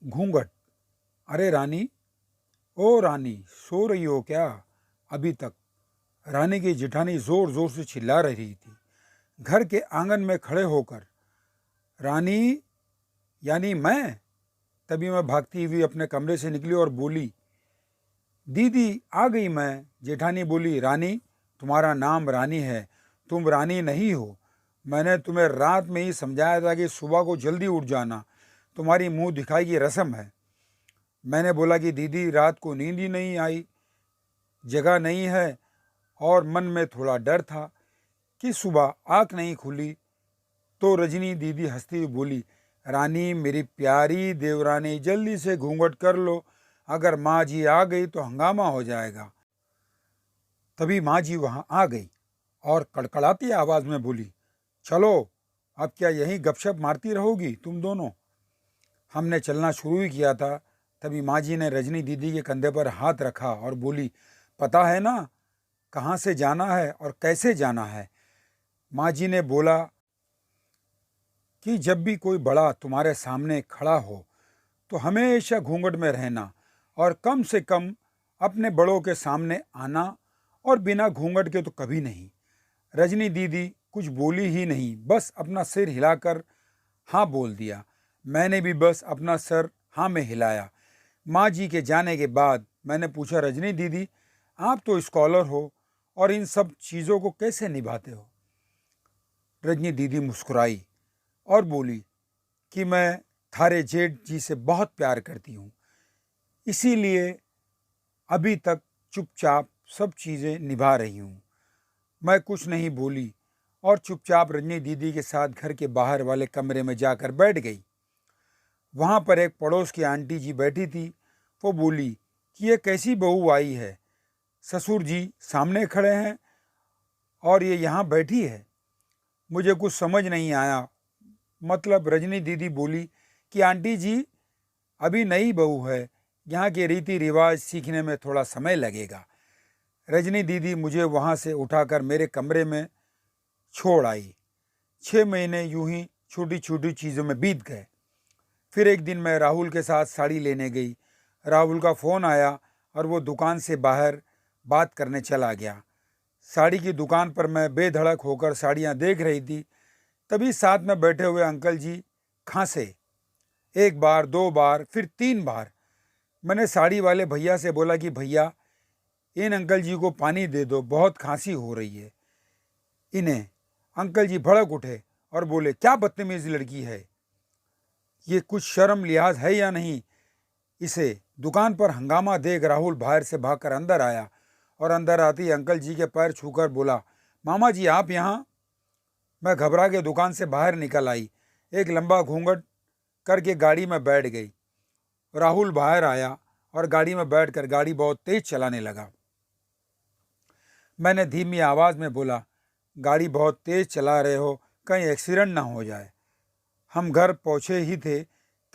घूंघट। अरे रानी, ओ रानी, सो रही हो क्या अभी तक? रानी की जिठानी जोर जोर से चिल्ला रही थी घर के आंगन में खड़े होकर। रानी यानी मैं। तभी मैं भागती हुई अपने कमरे से निकली और बोली, दीदी आ गई मैं। जेठानी बोली, रानी तुम्हारा नाम रानी है, तुम रानी नहीं हो। मैंने तुम्हें रात में ही समझाया था कि सुबह को जल्दी उठ जाना, तुम्हारी मुंह दिखाई की रस्म है। मैंने बोला कि दीदी रात को नींद ही नहीं आई, जगह नहीं है, और मन में थोड़ा डर था कि सुबह आँख नहीं खुली। तो रजनी दीदी हंसती हुई बोली, रानी मेरी प्यारी देवरानी, जल्दी से घूंघट कर लो, अगर माँ जी आ गई तो हंगामा हो जाएगा। तभी माँ जी वहाँ आ गई और कड़कड़ाती आवाज़ में बोली, चलो अब क्या यहीं गपशप मारती रहोगी तुम दोनों? हमने चलना शुरू ही किया था, तभी माँ जी ने रजनी दीदी के कंधे पर हाथ रखा और बोली, पता है ना कहाँ से जाना है और कैसे जाना है? माँ जी ने बोला कि जब भी कोई बड़ा तुम्हारे सामने खड़ा हो तो हमेशा घूंघट में रहना और कम से कम अपने बड़ों के सामने आना, और बिना घूंघट के तो कभी नहीं। रजनी दीदी कुछ बोली ही नहीं, बस अपना सिर हिलाकर हाँ बोल दिया। मैंने भी बस अपना सर हाँ में हिलाया। माँ जी के जाने के बाद मैंने पूछा, रजनी दीदी आप तो स्कॉलर हो और इन सब चीज़ों को कैसे निभाते हो? रजनी दीदी मुस्कुराई और बोली कि मैं थारे जेठ जी से बहुत प्यार करती हूँ, इसीलिए अभी तक चुपचाप सब चीज़ें निभा रही हूँ। मैं कुछ नहीं बोली और चुपचाप रजनी दीदी के साथ घर के बाहर वाले कमरे में जाकर बैठ गई। वहाँ पर एक पड़ोस की आंटी जी बैठी थी। वो बोली कि ये कैसी बहू आई है, ससुर जी सामने खड़े हैं और ये यहाँ बैठी है। मुझे कुछ समझ नहीं आया। मतलब रजनी दीदी बोली कि आंटी जी अभी नई बहू है, यहाँ के रीति रिवाज सीखने में थोड़ा समय लगेगा। रजनी दीदी मुझे वहाँ से उठाकर मेरे कमरे में छोड़ आई। 6 महीने यूं ही छोटी छोटी चीज़ों में बीत गए। फिर एक दिन मैं राहुल के साथ साड़ी लेने गई। राहुल का फ़ोन आया और वो दुकान से बाहर बात करने चला गया। साड़ी की दुकान पर मैं बेधड़क होकर साड़ियाँ देख रही थी। तभी साथ में बैठे हुए अंकल जी खांसे। 1 बार, 2 बार, फिर 3 बार। मैंने साड़ी वाले भैया से बोला कि भैया इन अंकल जी को पानी दे दो, बहुत खांसी हो रही है इन्हें। अंकल जी भड़क उठे और बोले, क्या बदतमीज लड़की है, ये कुछ शर्म लिहाज है या नहीं इसे? दुकान पर हंगामा देख राहुल बाहर से भागकर अंदर आया और अंदर आते ही अंकल जी के पैर छूकर बोला, मामा जी आप यहाँ? मैं घबरा के दुकान से बाहर निकल आई, एक लंबा घूंघट करके गाड़ी में बैठ गई। राहुल बाहर आया और गाड़ी में बैठकर गाड़ी बहुत तेज चलाने लगा। मैंने धीमी आवाज़ में बोला, गाड़ी बहुत तेज चला रहे हो, कहीं एक्सीडेंट ना हो जाए। हम घर पहुँचे ही थे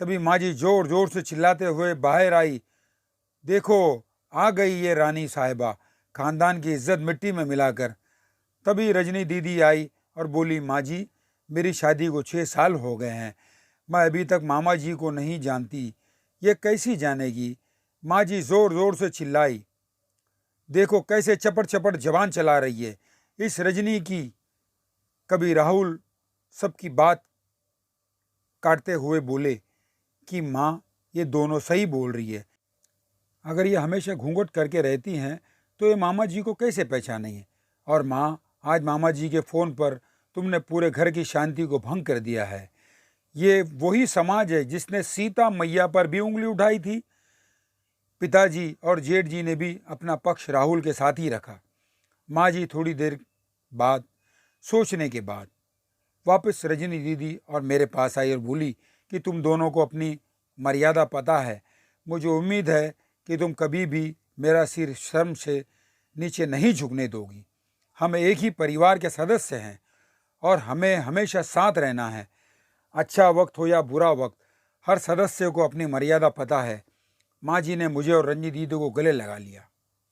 तभी माँ जी जोर जोर से चिल्लाते हुए बाहर आई, देखो आ गई ये रानी साहिबा, खानदान की इज्जत मिट्टी में मिलाकर। तभी रजनी दीदी आई और बोली, माँ जी मेरी शादी को 6 साल हो गए हैं, मैं अभी तक मामा जी को नहीं जानती, ये कैसी जानेगी? माँ जी ज़ोर ज़ोर से चिल्लाई, देखो कैसे चपड़ चपड़ जबान चला रही है इस रजनी की। कभी राहुल सबकी बात काटते हुए बोले कि माँ ये दोनों सही बोल रही है, अगर ये हमेशा घूंघट करके रहती हैं तो ये मामा जी को कैसे पहचानेंगे? और माँ आज मामा जी के फ़ोन पर तुमने पूरे घर की शांति को भंग कर दिया है। ये वही समाज है जिसने सीता मैया पर भी उंगली उठाई थी। पिताजी और जेठ जी ने भी अपना पक्ष राहुल के साथ ही रखा। माँ जी थोड़ी देर बाद सोचने के बाद वापस रजनी दीदी और मेरे पास आई और बोली कि तुम दोनों को अपनी मर्यादा पता है, मुझे उम्मीद है कि तुम कभी भी मेरा सिर शर्म से नीचे नहीं झुकने दोगी। हम एक ही परिवार के सदस्य हैं और हमें हमेशा साथ रहना है। अच्छा वक्त हो या बुरा वक्त, हर सदस्य को अपनी मर्यादा पता है। माँ जी ने मुझे और रंजी दीदी को गले लगा लिया।